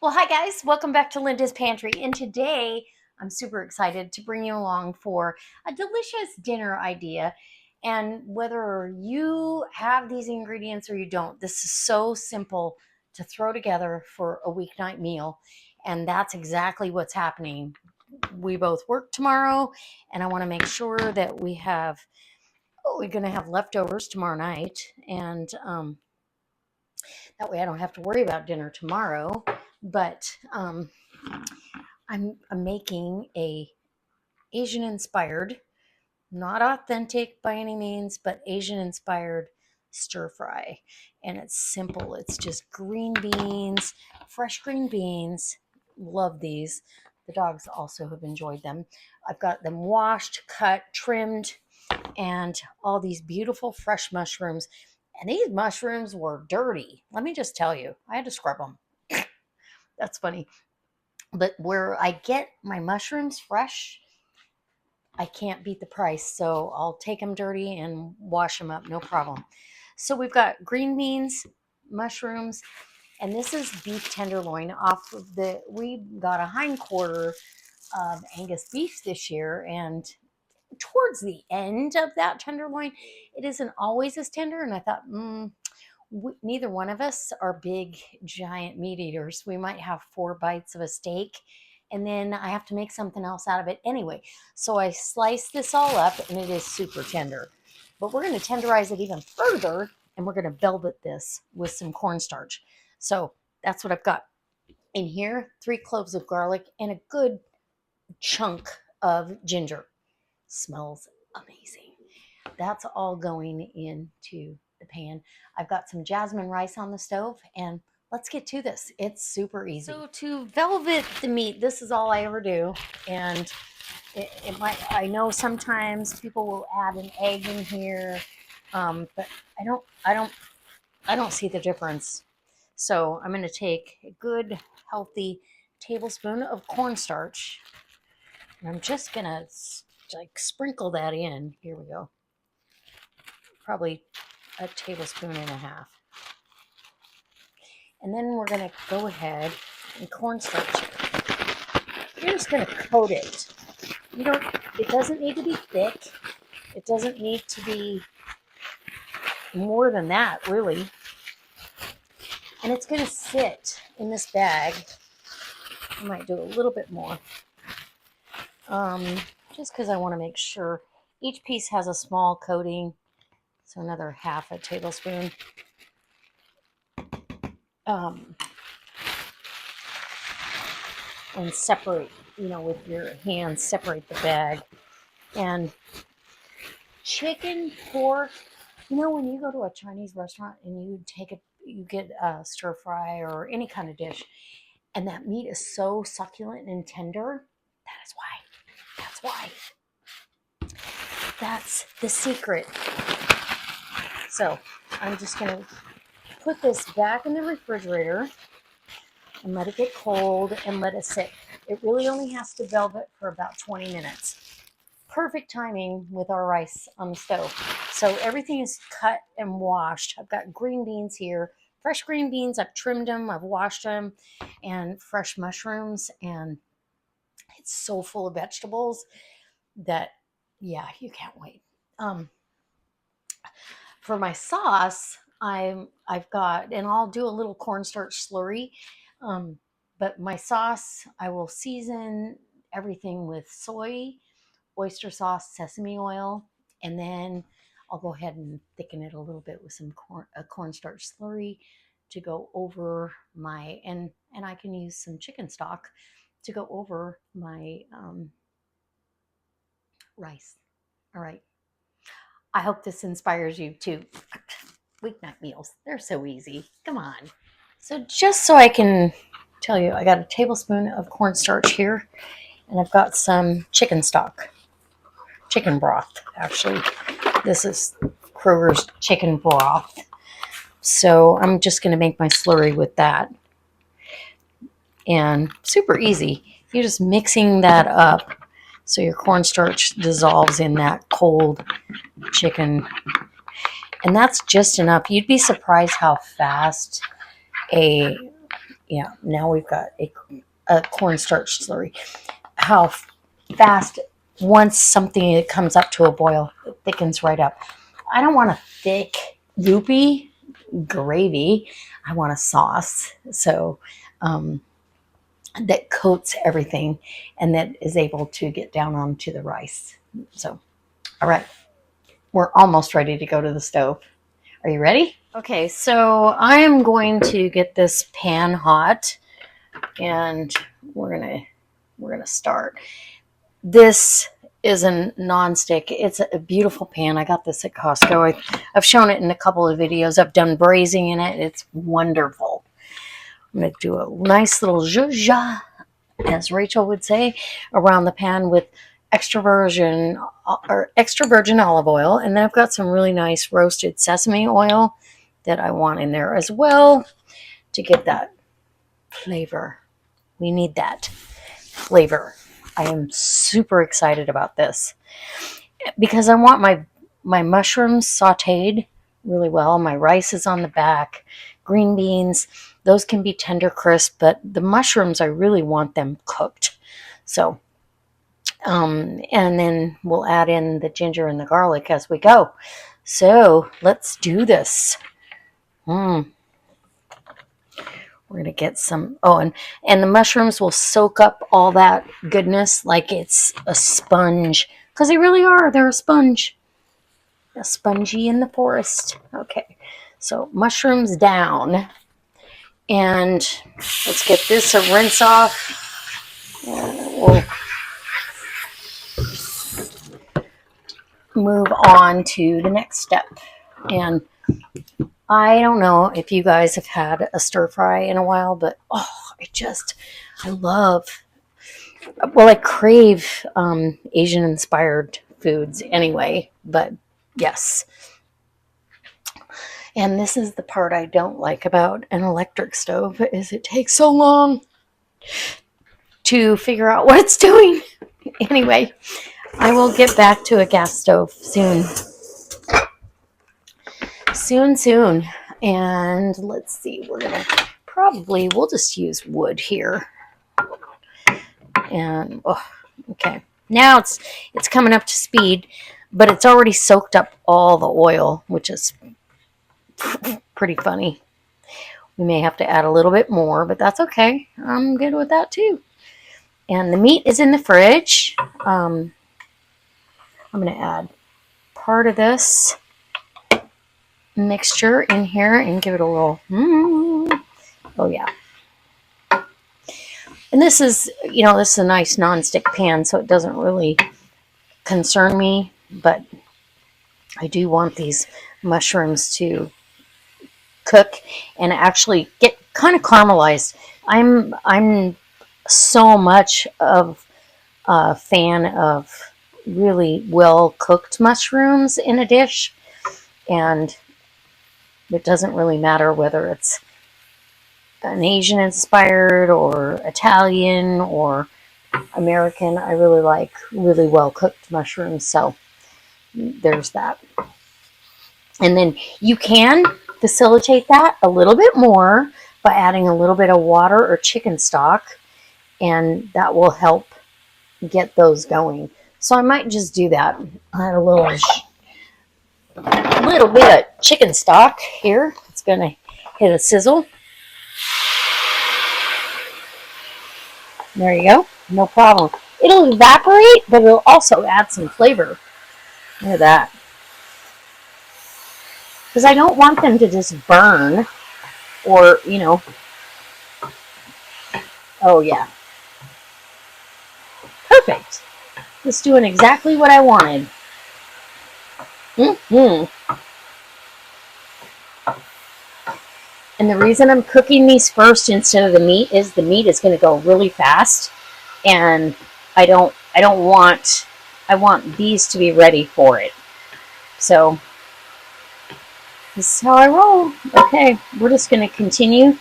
Well, hi guys, welcome back to Linda's Pantry. And today I'm super excited to bring you along for a delicious dinner idea. And whether you have these ingredients or you don't, this is so simple to throw together for a weeknight meal. And that's exactly what's happening. We both work tomorrow, and I want to make sure that we're going to have leftovers tomorrow night. And that way I don't have to worry about dinner tomorrow. But I'm making a Asian inspired, not authentic by any means, but Asian inspired stir fry. And it's simple. It's just green beans, fresh green beans. Love these. The dogs also have enjoyed them. I've got them washed, cut, trimmed, and all these beautiful fresh mushrooms. And these mushrooms were dirty. Let me just tell you, I had to scrub them. That's funny. But where I get my mushrooms fresh, I can't beat the price. So I'll take them dirty and wash them up, no problem. So we've got green beans, mushrooms, and this is beef tenderloin off of we got a hind quarter of Angus beef this year, and towards the end of that tenderloin, it isn't always as tender. And I thought, neither one of us are big, giant meat eaters. We might have 4 bites of a steak, and then I have to make something else out of it anyway. So I slice this all up, and it is super tender. But we're going to tenderize it even further, and we're going to velvet this with some cornstarch. So that's what I've got in here. 3 cloves of garlic and a good chunk of ginger. Smells amazing. That's all going into the pan. I've got some jasmine rice on the stove, and let's get to this. It's super easy. So to velvet the meat, this is all I ever do. And it might, I know sometimes people will add an egg in here, but I don't see the difference. So I'm going to take a good, healthy tablespoon of cornstarch, and I'm just going to sprinkle that in. Here we go. Probably a tablespoon and a half. And then we're going to go ahead and cornstarch it. You're just going to coat it. It doesn't need to be thick. It doesn't need to be more than that, really. And it's going to sit in this bag. I might do a little bit more. Just because I want to make sure each piece has a small coating. So another half a tablespoon. And separate, with your hands, separate the bag. And chicken, pork, when you go to a Chinese restaurant and you get a stir fry or any kind of dish, and that meat is so succulent and tender, that's why. That's the secret. So I'm just going to put this back in the refrigerator and let it get cold and let it sit. It really only has to velvet for about 20 minutes. Perfect timing with our rice on the stove. So everything is cut and washed. I've got green beans here, fresh green beans. I've trimmed them, I've washed them, and fresh mushrooms. And it's so full of vegetables that, yeah, you can't wait. For my sauce, I've got, and I'll do a little cornstarch slurry. But my sauce, I will season everything with soy, oyster sauce, sesame oil, and then I'll go ahead and thicken it a little bit with some cornstarch slurry to go over my, and I can use some chicken stock to go over my rice. All right. I hope this inspires you too. Weeknight meals, they're so easy. Come on. So just so I can tell you, I got a tablespoon of cornstarch here, and I've got some chicken stock, chicken broth, actually. This is Kroger's chicken broth. So I'm just going to make my slurry with that. And super easy. You're just mixing that up so your cornstarch dissolves in that cold chicken. And that's just enough. You'd be surprised how fast a Yeah, now we've got a cornstarch slurry. How fast, once something comes up to a boil, it thickens right up. I don't want a thick, goopy gravy. I want a sauce. So that coats everything and that is able to get down onto the rice. So, all right, we're almost ready to go to the stove. Are you ready? Okay, so I am going to get this pan hot, and we're gonna start. This is a non-stick. It's a beautiful pan. I got this at Costco. I've shown it in a couple of videos. I've done braising in it. It's wonderful. I'm going to do a nice little zhuzh, as Rachel would say, around the pan with extra virgin olive oil. And then I've got some really nice roasted sesame oil that I want in there as well to get that flavor. We need that flavor. I am super excited about this because I want my mushrooms sauteed really well. My rice is on the back. Green beans, those can be tender crisp, but the mushrooms, I really want them cooked. So, and then we'll add in the ginger and the garlic as we go. So let's do this. We're going to get some, and the mushrooms will soak up all that goodness like it's a sponge. Because they really are. They're a sponge. A spongy in the forest. Okay, so mushrooms down. And let's get this a rinse off. And we'll move on to the next step. And I don't know if you guys have had a stir fry in a while, but I crave Asian inspired foods anyway, but yes. And this is the part I don't like about an electric stove, is it takes so long to figure out what it's doing. Anyway, I will get back to a gas stove soon. Soon. And let's see, we'll just use wood here. And, okay. Now it's coming up to speed, but it's already soaked up all the oil, which is pretty funny. We may have to add a little bit more, but that's okay. I'm good with that too. And the meat is in the fridge. I'm going to add part of this mixture in here and give it a little, oh yeah. And this is a nice non-stick pan, so it doesn't really concern me, but I do want these mushrooms to cook and actually get kind of caramelized. I'm so much of a fan of really well cooked mushrooms in a dish, and it doesn't really matter whether it's an Asian inspired or Italian or American. I really like really well cooked mushrooms, so there's that. And then you can facilitate that a little bit more by adding a little bit of water or chicken stock, and that will help get those going. So I might just do that. Add a little bit of chicken stock here. It's going to hit a sizzle. There you go. No problem. It'll evaporate, but it'll also add some flavor. Look at that. Because I don't want them to just burn or, oh yeah. Perfect. It's doing exactly what I wanted. And the reason I'm cooking these first instead of the meat is the meat is going to go really fast, and I want these to be ready for it. So this is how I roll. Okay, we're just going to continue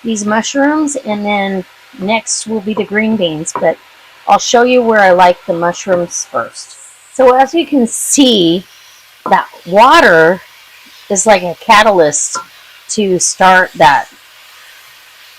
these mushrooms, and then next will be the green beans, but I'll show you where I like the mushrooms first. So as you can see, that water is like a catalyst to start that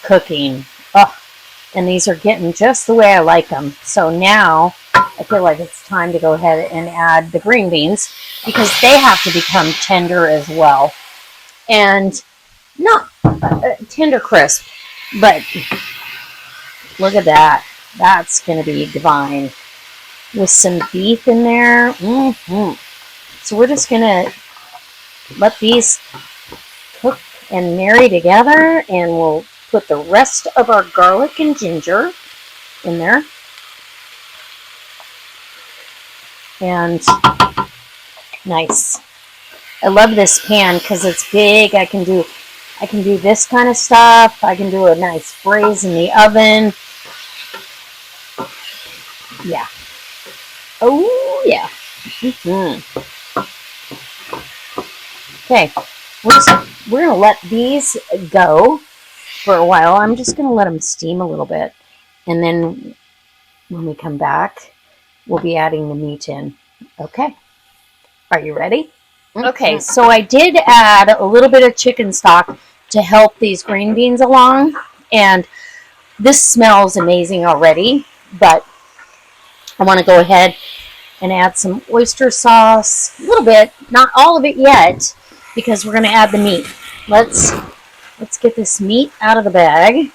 cooking. Oh, and these are getting just the way I like them. So now I feel like it's time to go ahead and add the green beans because they have to become tender as well. And not tender crisp, but look at that. That's going to be divine. With some beef in there. So we're just going to let these cook and marry together, and we'll put the rest of our garlic and ginger in there. And nice. I love this pan because it's big. I can do this kind of stuff. I can do a nice braise in the oven. Yeah. Oh yeah. Okay. We're gonna let these go for a while. I'm just gonna let them steam a little bit, and then when we come back, we'll be adding the meat in. Okay. Are you ready? Okay, so I did add a little bit of chicken stock to help these green beans along, and this smells amazing already, but I want to go ahead and add some oyster sauce, a little bit, not all of it yet, because we're going to add the meat. Let's get this meat out of the bag.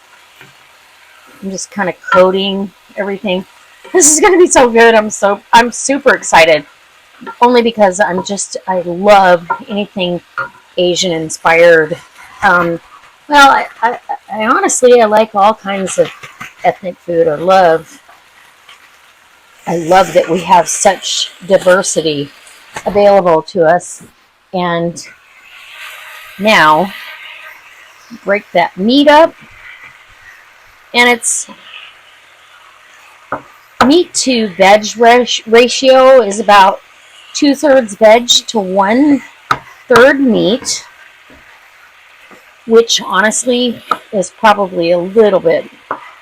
I'm just kind of coating everything. This is going to be so good. I'm super excited. Only because I love anything Asian inspired. Well, I honestly, I like all kinds of ethnic food. I love that we have such diversity available to us. And now, break that meat up. And it's meat to veg ratio is about 2/3 veg to 1/3 meat, which honestly is probably a little bit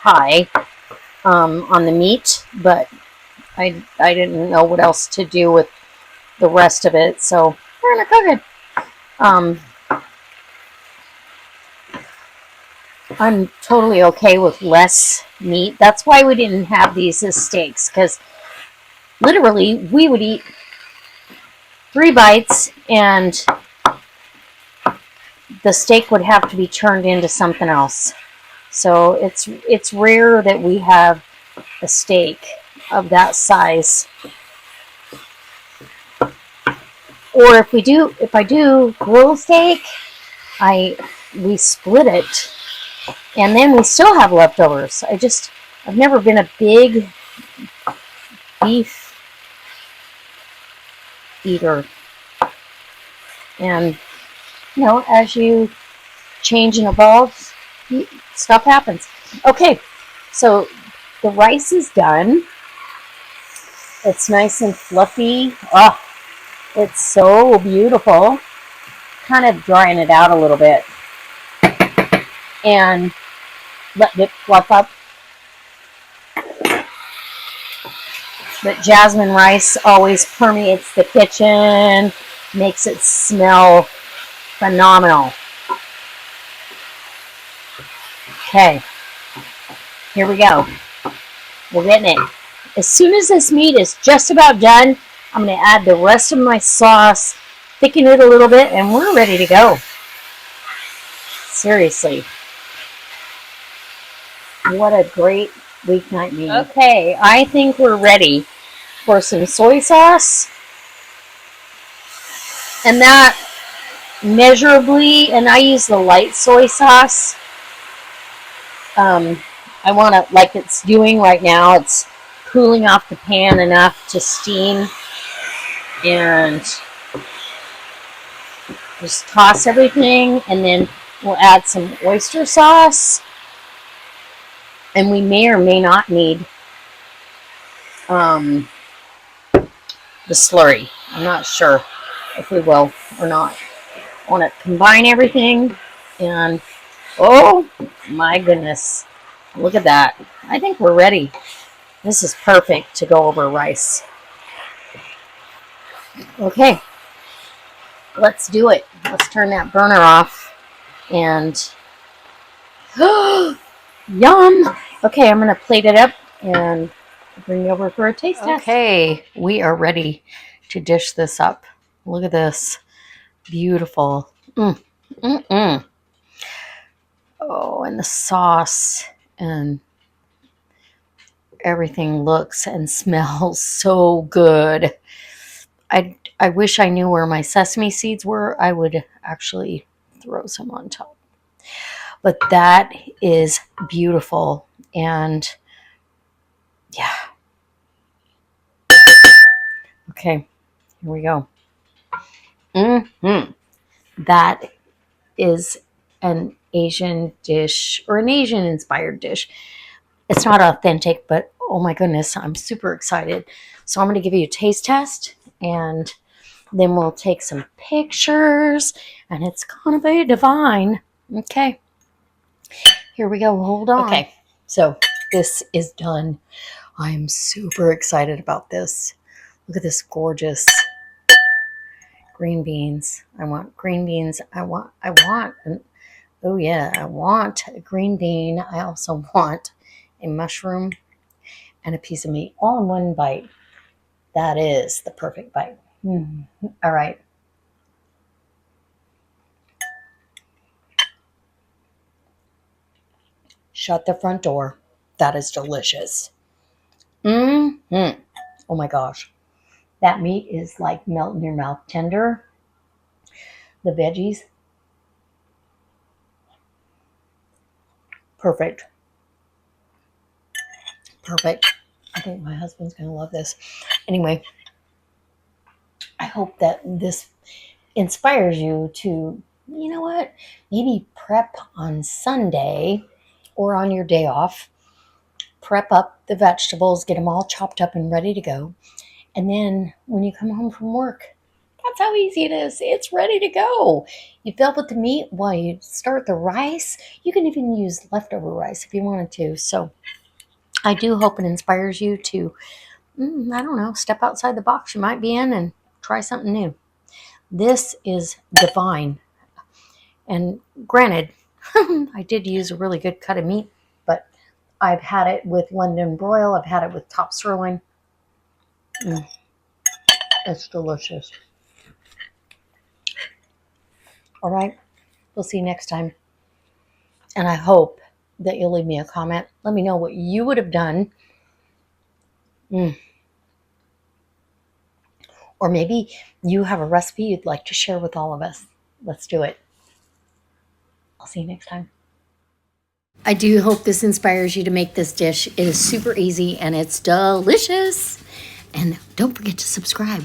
high on the meat, but I didn't know what else to do with the rest of it, so we're gonna cook it. I'm totally okay with less meat. That's why we didn't have these as steaks, because literally we would eat 3 bites and the steak would have to be turned into something else. So it's rare that we have a steak of that size. Or if I do grill steak, we split it, and then we still have leftovers. I've never been a big beef eater. And as you change and evolve, stuff happens. Okay, so the rice is done. It's nice and fluffy. Oh, it's so beautiful. Kind of drying it out a little bit and letting it fluff up. But jasmine rice always permeates the kitchen, makes it smell phenomenal. Okay, here we go. We're getting it. As soon as this meat is just about done, I'm going to add the rest of my sauce, thicken it a little bit, and we're ready to go. Seriously. What a great weeknight meal. Okay, I think we're ready for some soy sauce. And that measurably, and I use the light soy sauce. I want to, like it's doing right now, it's cooling off the pan enough to steam. And just toss everything, and then we'll add some oyster sauce. And we may or may not need the slurry. I'm not sure if we will or not. I want to combine everything, and oh my goodness, look at that. I think we're ready. This is perfect to go over rice. Okay, let's do it. Let's turn that burner off, and Yum. Okay, I'm going to plate it up and bring it over for a taste test. Okay, we are ready to dish this up. Look at this. Beautiful. Mm. Oh, and the sauce and everything looks and smells so good. I wish I knew where my sesame seeds were. I would actually throw some on top. But that is beautiful. And yeah. Okay, here we go. That is an Asian dish or an Asian inspired dish. It's not authentic, but oh my goodness, I'm super excited. So I'm going to give you a taste test and then we'll take some pictures and it's going to be divine. Okay, here we go. Hold on. Okay, so this is done. I'm super excited about this. Look at this gorgeous green beans. I want green beans. I want, oh yeah, I want a green bean. I also want a mushroom and a piece of meat all in one bite. That is the perfect bite. All right. Shut the front door. That is delicious. Oh my gosh. That meat is like melt in your mouth tender. The veggies. Perfect. Perfect. I think my husband's going to love this. Anyway, I hope that this inspires you to, you know what, maybe prep on Sunday or on your day off. Prep up the vegetables, get them all chopped up and ready to go. And then when you come home from work, that's how easy it is. It's ready to go. You fill up with the meat while you start the rice. You can even use leftover rice if you wanted to. So I do hope it inspires you to, I don't know, step outside the box you might be in and try something new. This is divine. And granted, I did use a really good cut of meat, but I've had it with London broil. I've had it with top sirloin. It's delicious. All right. We'll see you next time. And I hope that you'll leave me a comment. Let me know what you would have done. Or maybe you have a recipe you'd like to share with all of us. Let's do it. I'll see you next time. I do hope this inspires you to make this dish. It is super easy and it's delicious. And don't forget to subscribe.